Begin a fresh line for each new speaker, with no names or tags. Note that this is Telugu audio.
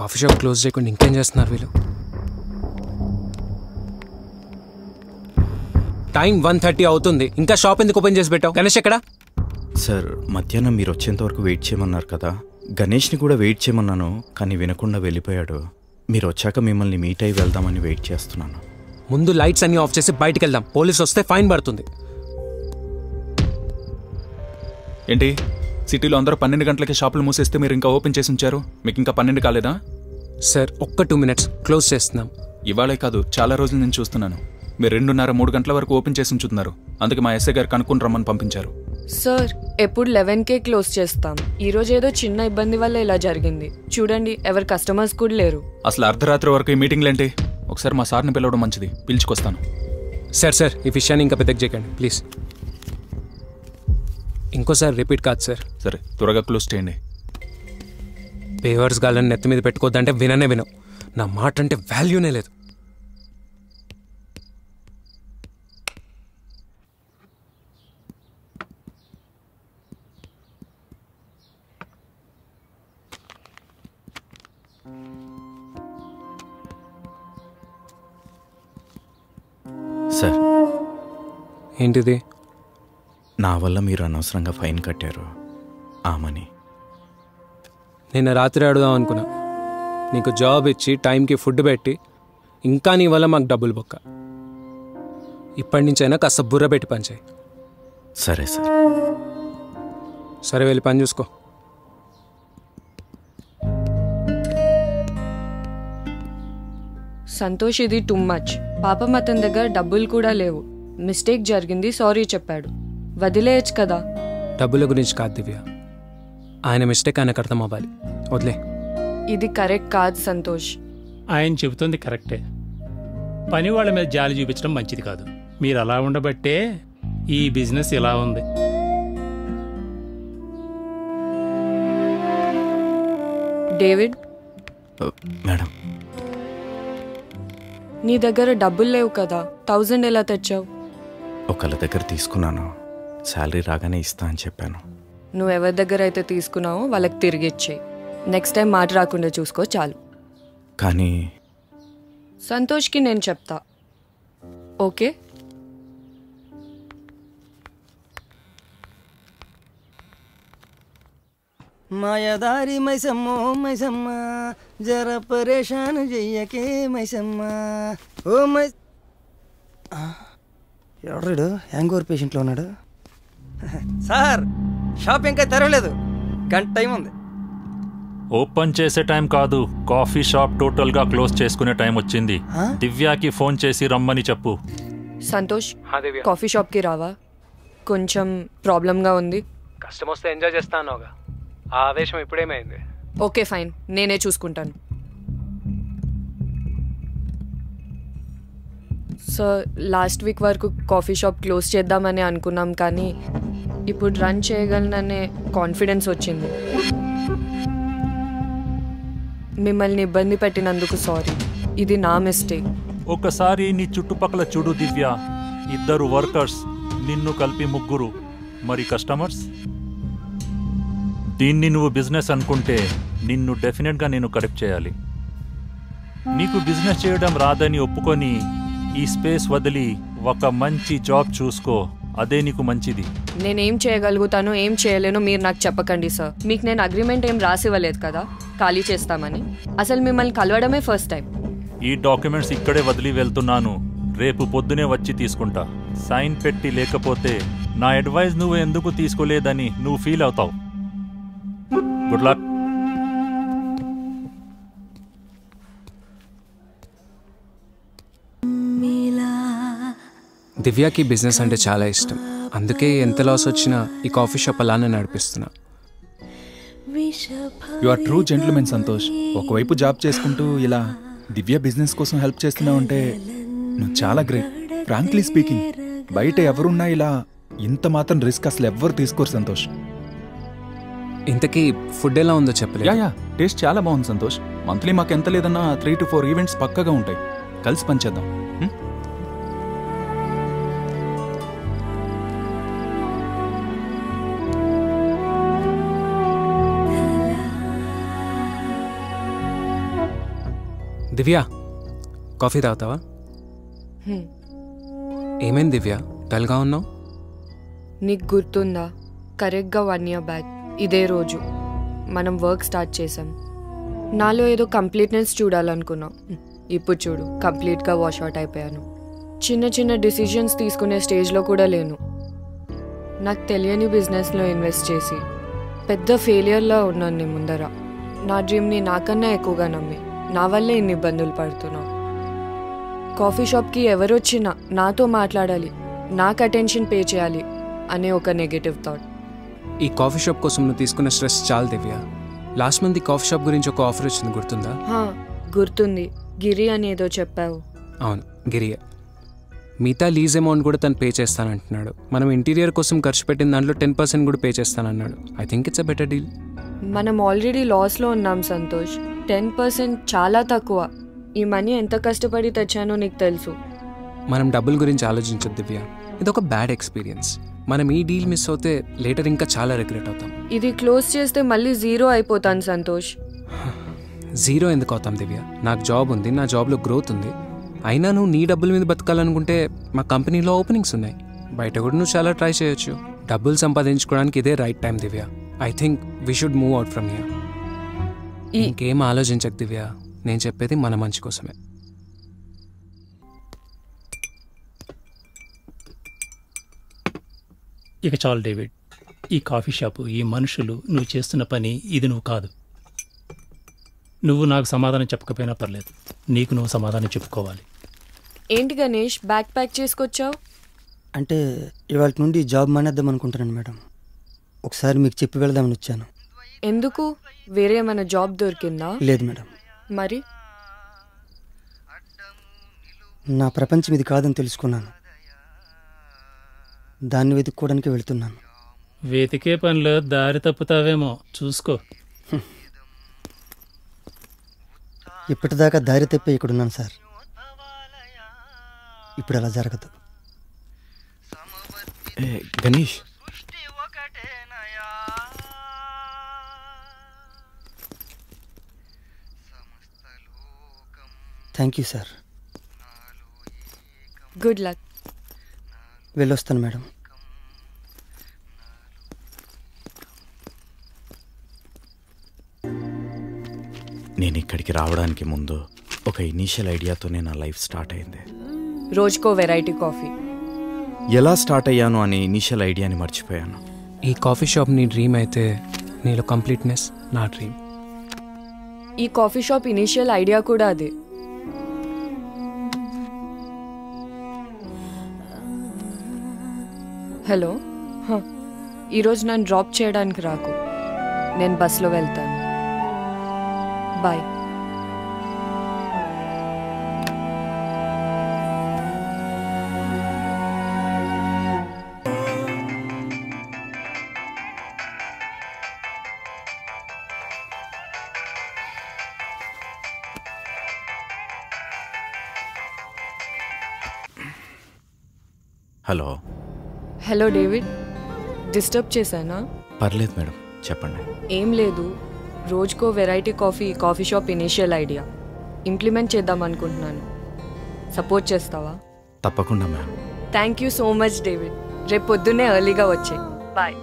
కాఫీ షాప్ క్లోజ్ చేయకుండా ఇంకేం చేస్తున్నారు వీళ్ళు? టైం 1:30 అవుతుంది, ఇంకా షాప్ ఎందుకు ఓపెన్ చేసి పెట్టావు? గణేష్ ఎక్కడ?
సార్ మధ్యాహ్నం మీరు వచ్చేంత వరకు వెయిట్ చేయమన్నారు కదా, గణేష్ని కూడా వెయిట్ చేయమన్నాను, కానీ వినకుండా వెళ్ళిపోయాడు. మీరు వచ్చాక మిమ్మల్ని మీట్ అయ్యి వెళ్దామని వెయిట్ చేస్తున్నాను.
ముందు లైట్స్ అన్ని ఆఫ్ చేసి బయటికి వెళ్దాం, పోలీసు వస్తే ఫైన్ పడుతుంది.
ఏంటి సిటీలో అందరూ 12 గంటలకి షాపులు మూసేస్తే మీరు ఇంకా ఓపెన్ చేసి ఉంచారు? మీకు ఇంకా 12 కాలేదా?
సార్ ఒక్క 2 minutes క్లోజ్ చేస్తున్నాం.
ఇవాళే కాదు, చాలా రోజుల నుంచి చూస్తున్నాను. మీరు 2:30-3 గంటల వరకు ఓపెన్ చేసి ఉంచుతున్నారు. అందుకే మా ఎస్ఐ గారు కనుక్కొని రమ్మని పంపించారు.
సార్ ఎప్పుడు 11కే క్లోజ్ చేస్తాం. ఈ రోజు ఏదో చిన్న ఇబ్బంది వల్ల ఇలా జరిగింది. చూడండి, ఎవరు కస్టమర్స్ కూడా లేరు.
అసలు అర్ధరాత్రి వరకు ఈ మీటింగ్లేంటి? ఒకసారి మా సార్ని పిలవడం మంచిది, పిలుచుకొస్తాను.
సార్ ఈ విషయాన్ని ఇంకా పెద్దగా చేయకండి ప్లీజ్. ఇంకోసారి రిపీట్ కాదు సార్.
సరే త్వరగా క్లోజ్ చేయండి.
పేవర్స్ గాలని నెత్తి మీద పెట్టుకోద్దంటే వినవు. నా మాట అంటే వాల్యూనే లేదు.
సార్
ఏంటిది?
నా వల్ల మీరు అనవసరంగా ఫైన్ కట్టారు. ఆ మనీ
నిన్న రాత్రి అడుగుదాం అనుకున్నా. నీకు జాబ్ ఇచ్చి టైంకి ఫుడ్ పెట్టి ఇంకా నీ వల్ల మాకు డబ్బులు బొక్క. ఇప్పటి నుంచైనా కాస్త బుర్ర పెట్టి పని చేయి.
సరే సార్.
సరే వెళ్ళి పని చూసుకో.
సంతోష్, ఇది టూ మచ్. పాపం అతని దగ్గర డబ్బులు కూడా లేవు. మిస్టేక్ జరిగింది, సారీ చెప్పాడు. వదిలేయచ్చు కదా.
డబ్బుల గురించి కాదు దివ్య, ఆయన మిస్టేక్ ఆయనకు అర్థం అవ్వాలి. వదిలే.
ఇది కరెక్ట్ కాదు సంతోష్.
ఆయన చెబుతుంది కరెక్టే. పని వాళ్ళ మీద జాలి చూపించడం మంచిది కాదు. మీరు అలా ఉండబట్టే ఈ బిజినెస్ ఇలా ఉంది.
డేవిడ్,
మేడం,
నీ దగ్గర డబ్బులు లేవు కదా, 1000 ఎలా తెచ్చావు?
ఒకళ్ళ దగ్గర తీసుకున్నాను, శాలరీ రాగానే ఇస్తా అని చెప్పాను.
నువ్వు ఎవరి దగ్గర అయితే తీసుకున్నావో వాళ్ళకి తిరిగి ఇచ్చేయి. నెక్స్ట్ టైం మాట రాకుండా చూసుకో చాలు.
కానీ
సంతోష్కి నేను చెప్తా, ఓకే?
మాయదారి మైసమ్మో మైసమ్మ, జర పరేషాన్ చెయ్యకే మైసమ్మ. ఓ మై ఎవడు హ్యాంగ్ ఓవర్ పేషెంట్లో ఉన్నాడు. సార్ షాప్ ఇంకా తెరవలేదు, గంట టైం ఉంది.
ఓపెన్ చేసే టైం కాదు, కాఫీ షాప్ టోటల్ గా క్లోజ్ చేసుకునే టైం వచ్చింది. దివ్యాకి ఫోన్ చేసి రమ్మని చెప్పు.
సంతోష్, కాఫీ షాప్ కి రావా? కొంచెం ప్రాబ్లంగా ఉంది.
కష్టం వస్తే ఎంజాయ్ చేస్తానుగా, ఆ ఆవేశం ఇప్పుడేమైంది?
ఓకే ఫైన్, నేనే చూసుకుంటాను. సార్, లాస్ట్ వీక్ వరకు కాఫీ షాప్ క్లోజ్ చేద్దామని అనుకున్నాం, కానీ ఇప్పుడు రన్ చేయగలననే కాన్ఫిడెన్స్ వచ్చింది. మిమ్మల్ని ఇబ్బంది పెట్టినందుకు సారీ, ఇది నా మిస్టేక్.
ఒకసారి నీ చుట్టుపక్కల చూడు దివ్య, 2 వర్కర్స్, నిన్ను కలిపి 3, మరి కస్టమర్స్. దీన్ని నువ్వు బిజినెస్ అనుకుంటే నిన్ను డెఫినెట్గా నేను కరెక్ట్ చేయాలి. నీకు బిజినెస్ చేయడం రాదని ఒప్పుకొని ఈ స్పేస్ వదిలి ఒక మంచి జాబ్ చూసుకో, అదే నీకు మంచిది.
నేనేం చేయగలుగుతానో ఏం చేయలేనో మీరు నాకు చెప్పకండి సార్. మీకు నేను అగ్రిమెంట్ ఏం రాసివ్వలేదు కదా ఖాళీ చేస్తామని. అసలు మిమ్మల్ని కలవడమే ఫస్ట్ టైం.
ఈ డాక్యుమెంట్స్ ఇక్కడే వదిలి వెళ్తున్నాను, రేపు పొద్దునే వచ్చి తీసుకుంటా. సైన్ పెట్టి లేకపోతే నా అడ్వైజ్ నువ్వు ఎందుకు తీసుకోలేదని నువ్వు ఫీల్ అవుతావు. Good luck.
దివ్యాకి బిజినెస్ అంటే చాలా ఇష్టం, అందుకే ఎంత లాస్ వచ్చినా ఈ కాఫీ షాప్ అలానే నడిపిస్తున్నా.
You are true gentleman Santosh. ఒకవైపు జాబ్ చేసుకుంటూ ఇలా దివ్య బిజినెస్ కోసం హెల్ప్ చేస్తున్నావు అంటే నువ్వు చాలా గ్రేట్. ఫ్రాంక్లీ స్పీకింగ్, బయట ఎవరున్నా ఇలా ఇంత మాత్రం రిస్క్ అసలు ఎవ్వరు తీసుకోరు సంతోష్.
ఇంతకీ ఫుడ్ ఎలా ఉందో చెప్పలేదు.
యా టేస్ట్ చాలా బాగుంది సంతోష్. మంత్లీ మాకు ఎంత లేదన్నా 3 to 4 ఈవెంట్స్ పక్కగా ఉంటాయి. కలిసి పనిచేద్దాం.
దివ్య కాఫీ తాగుతావా?
హ్మ్.
ఏమైంది దివ్య, డల్గా ఉన్నావు?
నీకు గుర్తుందా, కరెక్ట్గా 1 year బ్యాక్ ఇదే రోజు మనం వర్క్ స్టార్ట్ చేసాం. నాలో ఏదో కంప్లీట్నెస్ చూడాలనుకున్నాం. ఇప్పుడు చూడు, కంప్లీట్గా వాష్అవుట్ అయిపోయాను. చిన్న చిన్న డిసిషన్స్ తీసుకునే స్టేజ్లో కూడా లేను. నాకు తెలియని బిజినెస్లో ఇన్వెస్ట్ చేసి పెద్ద ఫెయిలియర్లా ఉన్నాను నీ ముందర. నా డ్రీమ్ని నాకన్నా ఎక్కువగా నమ్మి నా వల్లే ఇన్ని ఇబ్బందులు పడుతున్నావు. కాఫీ షాప్కి ఎవరొచ్చినా నాతో మాట్లాడాలి, నాకు అటెన్షన్ పే చేయాలి అనే ఒక నెగటివ్ థాట్.
ఈ కాఫీ షాప్ కోసం నువ్వు తీసుకున్న స్ట్రెస్ చాలు దివ్య. లాస్ట్ మంత్ ఈ కాఫీ షాప్ గురించి ఒక ఆఫర్ వచ్చింది, గుర్తుందా?
గుర్తుంది, గిరి అని ఏదో చెప్పావు.
అవును, గిరియే. మిగతా లీజ్ అమౌంట్ కూడా తను పే చేస్తానంటున్నాడు. మనం ఇంటీరియర్ కోసం ఖర్చు పెట్టిన దాంట్లో 10% కూడా పే చేస్తానన్నాడు. I think it's a better deal.
మనం ఆల్రెడీ లాస్లో ఉన్నాం సంతోష్. 10% చాలా తక్కువ. ఈ మనీ ఎంత కష్టపడి తెచ్చానో నీకు తెలుసు.
మనం డబ్బుల గురించి ఆలోచించదు దివ్య, ఇది ఒక బ్యాడ్ ఎక్స్పీరియన్స్. మనం ఈ డీల్ మిస్ అవుతే లేటర్ ఇంకా చాలా రిగ్రెట్ అవుతాం.
ఇది క్లోజ్ చేస్తే మళ్ళీ 0 అయిపోతాను సంతోష్.
0 ఎందుకు అవుతాం దివ్య? నాకు జాబ్ ఉంది, నా జాబ్లో గ్రోత్ ఉంది. అయినా నువ్వు నీ డబ్బుల మీద బతకాలనుకుంటే మా కంపెనీలో ఓపెనింగ్స్ ఉన్నాయి. బయట కూడా నువ్వు చాలా ట్రై చేయొచ్చు. డబ్బులు సంపాదించుకోవడానికి ఇదే right time Divya. I think we should move out from here. ఇంకేం ఆలోచించకు దివ్య, నేను చెప్పేది మన మంచి కోసమే.
ఇక చాలు డేవిడ్. ఈ కాఫీ షాపు, ఈ మనుషులు, నువ్వు చేస్తున్న పని ఇది నువ్వు కాదు. నువ్వు నాకు సమాధానం చెప్పకపోయినా పర్లేదు, నీకు నువ్వు సమాధానం చెప్పుకోవాలి.
ఏంటి గణేష్ బ్యాగ్ ప్యాక్ చేసుకొచ్చావు?
అంటే ఇవాళ నుండి జాబ్ మానేద్దాం అనుకుంటున్నాను మేడం. ఒకసారి మీకు చెప్పి వెళదామని వచ్చాను.
ఎందుకు, వేరే ఏమైనా జాబ్ దొరికిందా?
లేదు మేడం.
మరి
నా ప్రపంచం ఇది కాదని తెలుసుకున్నాను. దాన్ని వెతుక్కోవడానికి వెళ్తున్నాను.
వెతికే పనిలో దారి తప్పుతావేమో, చూసుకో.
ఇప్పటిదాకా దారి తప్పే ఇక్కడున్నాను సార్. ఇప్పుడు అలా జరగదు.
Ganesh,
thank you sir.
Good luck.
వెళ్ళొస్తాను మేడం.
నేను ఇక్కడికి రావడానికి ముందు ఒక ఇనీషియల్ ఐడియాతోనే నా లైఫ్ స్టార్ట్ అయింది.
రోజుకో వెరైటీ కాఫీ.
ఎలా స్టార్ట్ అయ్యాను అనే ఇనీషియల్ ఐడియాని మర్చిపోయాను.
ఈ కాఫీ షాప్ నీ డ్రీమ్ అయితే నీలో కంప్లీట్నెస్ నా డ్రీమ్.
ఈ కాఫీ షాప్ ఇనీషియల్ ఐడియా కూడా అదే. హలో, ఈరోజు నన్ను డ్రాప్ చేయడానికి రాకు, నేను బస్లో వెళ్తాను. Bye.
Hello.
Hello David, disturb చేశానా?
పర్లేదు మేడం, చెప్పండి.
ఏం లేదు, రోజుకో variety coffee shop initial idea implement చేద్దాం అనుకుంటున్నాను. సపోర్ట్ చేస్తావా?
తప్పకుండా ma'am.
Thank you so much David. రేపు పొద్దున్నే ఎర్లీగా వచ్చే. బాయ్.